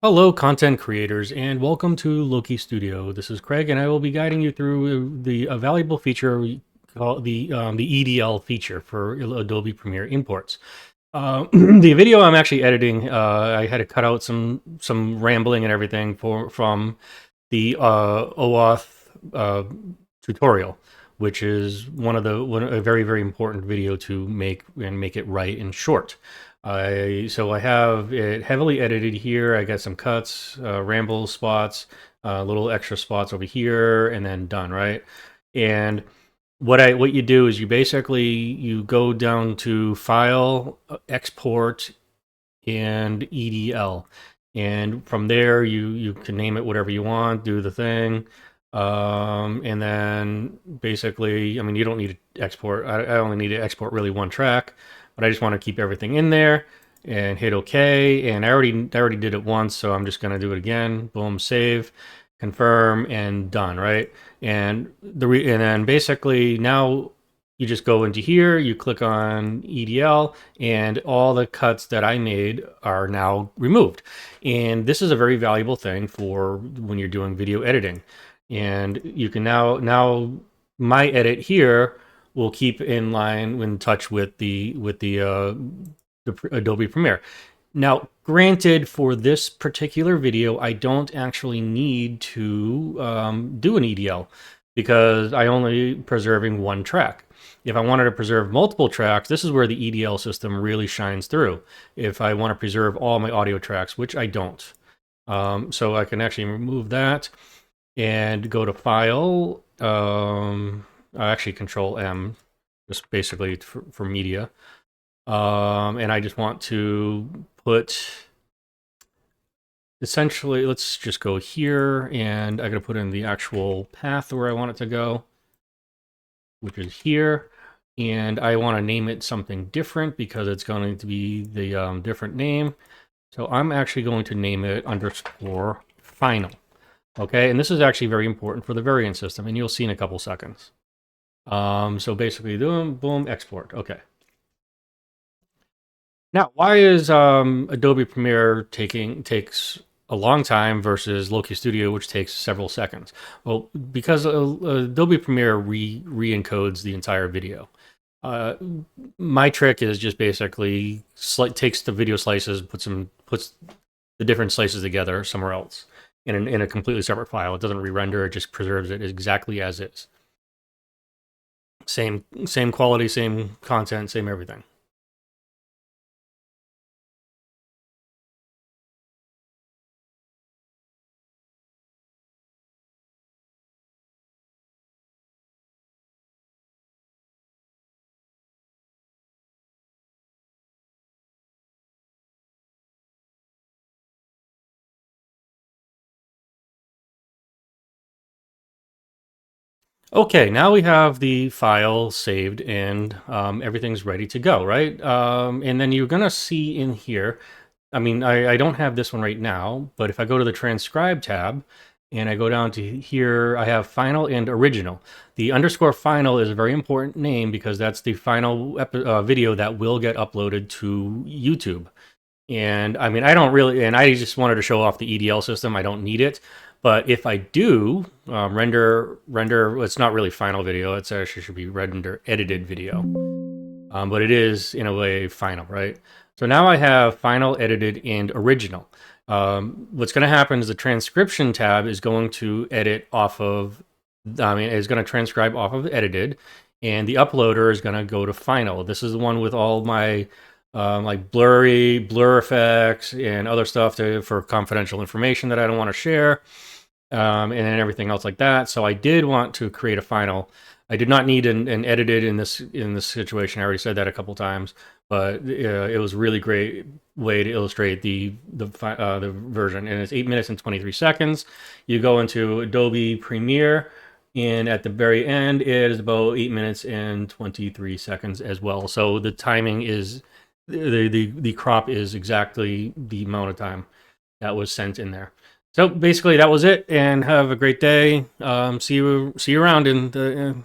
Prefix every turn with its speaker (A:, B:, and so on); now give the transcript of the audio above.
A: Hello, content creators, and welcome to Loki Studio. This is Craig, and I will be guiding you through a valuable feature we call the EDL feature for Adobe Premiere imports. The video I'm actually editing, I had to cut out some rambling and everything from the OAuth tutorial, which is a very important video to make it right and short. So I have it heavily edited here. I got some cuts, ramble spots, little extra spots over here, and then done, right? And what you do is you go down to File, Export, and EDL, and from there you can name it whatever you want, do the thing, and then basically, I mean, you don't need to export. I only need to export really one track, but I just want to keep everything in there and hit OK. And I already did it once, so I'm just gonna do it again. Boom, save, confirm, and done. Right, and and then basically now you just go into here, you click on EDL, and all the cuts that I made are now removed. And this is a very valuable thing for when you're doing video editing. And you can now my edit here will keep in line in touch with the Adobe Premiere. Now, granted, for this particular video, I don't actually need to do an EDL because I only preserving one track. If I wanted to preserve multiple tracks, this is where the EDL system really shines through. If I want to preserve all my audio tracks, which I don't. So I can actually remove that and go to File, actually Control M, just basically for media. And I just want to put, essentially, let's just go here, and I'm going to put in the actual path where I want it to go, which is here. And I want to name it something different because it's going to be the different name. So I'm actually going to name it underscore final. Okay, and this is actually very important for the variant system, and you'll see in a couple seconds. So basically, boom, export. Okay. Now, why is Adobe Premiere takes a long time versus Loki Studio, which takes several seconds? Well, because Adobe Premiere re-encodes the entire video. Uh, my trick is just basically takes the video slices, puts the different slices together somewhere else in a completely separate file. It doesn't re-render; it just preserves it exactly as is. Same quality, same content, same everything. Okay, now we have the file saved and everything's ready to go, right? And then you're gonna see in here, I mean, I don't have this one right now, but if I go to the transcribe tab and I go down to here, I have final and original. The underscore final is a very important name because that's the final video that will get uploaded to YouTube. And I mean, I don't really, and I just wanted to show off the EDL system. I don't need it. But if I do render, it's not really final video. It's actually should be render edited video. But it is in a way final, right? So now I have final, edited, and original. What's going to happen is the transcription tab is going to edit off of, I mean, is going to transcribe off of edited, and the uploader is going to go to final. This is the one with all my like blur effects and other stuff for confidential information that I don't want to share, and then everything else like that. So I did want to create a final. I did not need an edited in this situation. I already said that a couple times, but it was really great way to illustrate the version. And it's 8 minutes and 23 seconds. You go into Adobe Premiere, and at the very end, it is about 8 minutes and 23 seconds as well. So the timing is the crop is exactly the amount of time that was sent in there. So basically, that was it. And have a great day. See you around in the